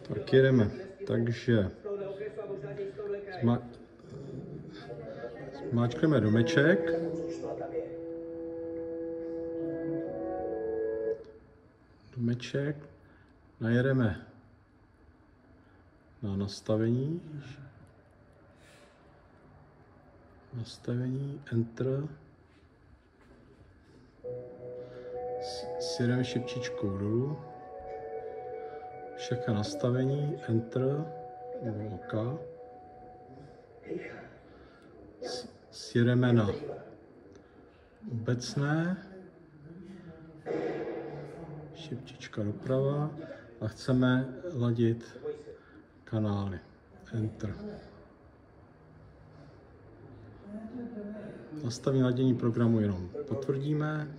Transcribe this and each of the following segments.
Tak jedeme. Takže zmáčkneme domeček. Najedeme na nastavení, Enter, sjedeme šipčičkou dolů, všechna nastavení, Enter, OK, sjedeme na obecné, šipčička doprava a chceme ladit kanály. Enter. Nastavení ladění programu jenom potvrdíme.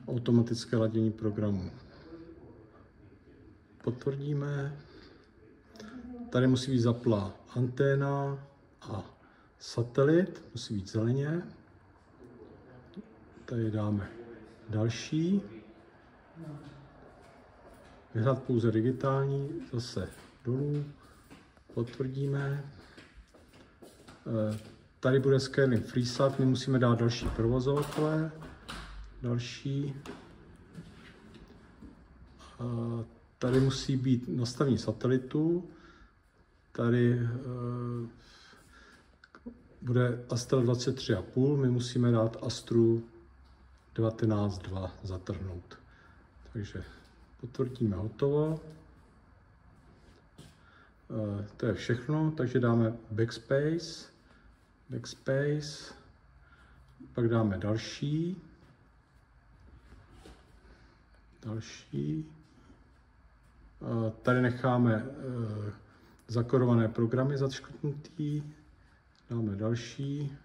Automatické ladění programu potvrdíme. Tady musí být zaplá anténa a satelit, musí být zeleně. Tady dáme další. Vyhrát pouze digitální, zase dolů, potvrdíme. Tady bude Scaling FreeSat, my musíme dát další provozovatele. Tady musí být nastavení satelitu. Tady bude Astra 23,5, my musíme dát Astru 19.2 zatrhnout. Takže potvrdíme hotovo. To je všechno, takže dáme backspace, pak dáme další. Tady necháme zakodované programy zaškrtnutý, dáme další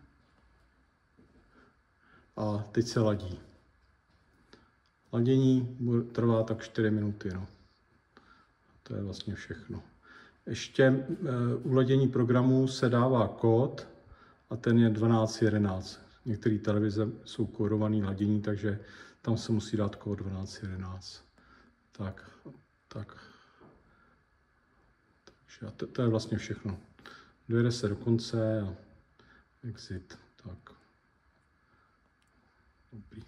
a teď se ladí. Ladění trvá tak 4 minuty. No. To je vlastně všechno. Ještě u ladění programu se dává kód a ten je 1211. Některé televize jsou kódované ladění, takže tam se musí dát kód 1211. Takže to je vlastně všechno. Dojede se do konce a exit. Tak. Dobrý.